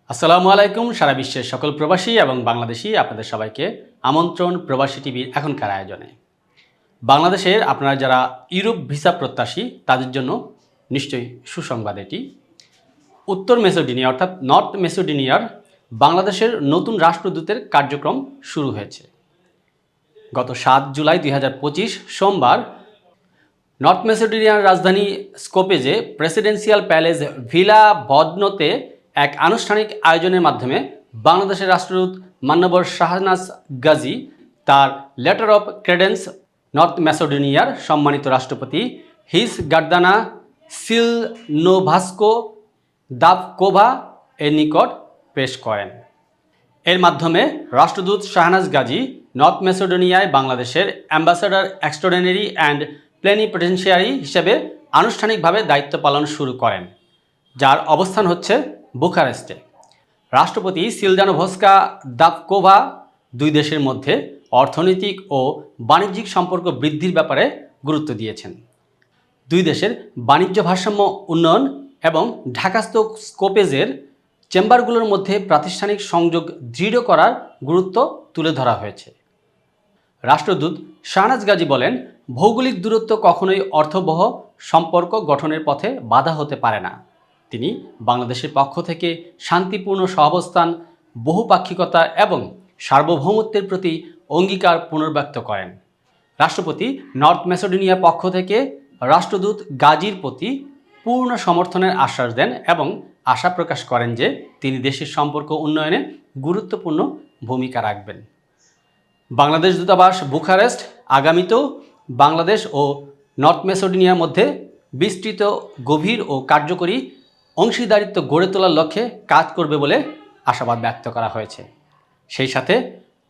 আসসালামু আলাইকুম। সারা বিশ্বের সকল প্রবাসী এবং বাংলাদেশি আপনাদের সবাইকে আমন্ত্রণ প্রবাসী টিভির এখনকার আয়োজনে। বাংলাদেশের আপনারা যারা ইউরোপ ভিসা প্রত্যাশী তাদের জন্য নিশ্চয়ই সুসংবাদ এটি। উত্তর মেসোডিনিয়া অর্থাৎ নর্থ মেসোডিনিয়ার বাংলাদেশের নতুন রাষ্ট্রদূতের কার্যক্রম শুরু হয়েছে। গত 7 জুলাই 2025 সোমবার নর্থ মেসোডিনিয়ার রাজধানী স্কোপেজে প্রেসিডেন্সিয়াল প্যালেস ভিলা বদনোতে এক আনুষ্ঠানিক আয়োজনের মাধ্যমে বাংলাদেশের রাষ্ট্রদূত মান্যবর শাহনাজ গাজী তার লেটার অফ ক্রেডেন্স নর্থ মেসোডোনিয়ার সম্মানিত রাষ্ট্রপতি হিস গার্দানা সিলনোভাস্কো দাভকোভা এর নিকট পেশ করেন। এর মাধ্যমে রাষ্ট্রদূত শাহনাজ গাজী নর্থ মেসোডোনিয়ায় বাংলাদেশের অ্যাম্বাসেডর এক্সট্রাঅর্ডিনারি অ্যান্ড প্লেনিপটেনশিয়ারি হিসেবে আনুষ্ঠানিকভাবে দায়িত্ব পালন শুরু করেন, যার অবস্থান হচ্ছে বুখারেস্টে। রাষ্ট্রপতি সিলজানোভস্কা দাভকোভা দুই দেশের মধ্যে অর্থনৈতিক ও বাণিজ্যিক সম্পর্ক বৃদ্ধির ব্যাপারে গুরুত্ব দিয়েছেন। দুই দেশের বাণিজ্য ভারসাম্য উন্নয়ন এবং ঢাকাস্থ স্কোপেজের চেম্বারগুলোর মধ্যে প্রাতিষ্ঠানিক সংযোগ দৃঢ় করার গুরুত্ব তুলে ধরা হয়েছে। রাষ্ট্রদূত শাহনাজ গাজী বলেন, ভৌগোলিক দূরত্ব কখনোই অর্থবহ সম্পর্ক গঠনের পথে বাধা হতে পারে না। তিনি বাংলাদেশের পক্ষ থেকে শান্তিপূর্ণ সহাবস্থান, বহুপাক্ষিকতা এবং সার্বভৌমত্বের প্রতি অঙ্গীকার পুনর্ব্যক্ত করেন। রাষ্ট্রপতি নর্থ মেসোডোনিয়ার পক্ষ থেকে রাষ্ট্রদূত গাজীর প্রতি পূর্ণ সমর্থনের আশ্বাস দেন এবং আশা প্রকাশ করেন যে তিনি দেশের সম্পর্ক উন্নয়নে গুরুত্বপূর্ণ ভূমিকা রাখবেন। বাংলাদেশ দূতাবাস বুখারেস্ট আগামীতেও বাংলাদেশ ও নর্থ মেসোডোনিয়ার মধ্যে বিস্তৃত, গভীর ও কার্যকরী অংশীদারিত্ব গড়ে তোলার লক্ষ্যে কাজ করবে বলে আশাবাদ ব্যক্ত করা হয়েছে। সেই সাথে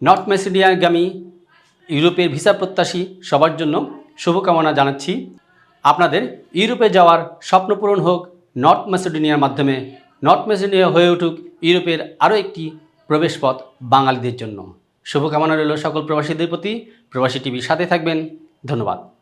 নর্থ মেসোডোনিয়াগামী ইউরোপের ভিসা প্রত্যাশী সবার জন্য শুভকামনা জানাচ্ছি। আপনাদের ইউরোপে যাওয়ার স্বপ্ন পূরণ হোক নর্থ মেসোডোনিয়ার মাধ্যমে। নর্থ মেসোডোনিয়া হয়ে উঠুক ইউরোপের আরও একটি প্রবেশপথ বাঙালিদের জন্য। শুভকামনা রইল সকল প্রবাসীদের প্রতি। প্রবাসী টিভির সাথে থাকবেন। ধন্যবাদ।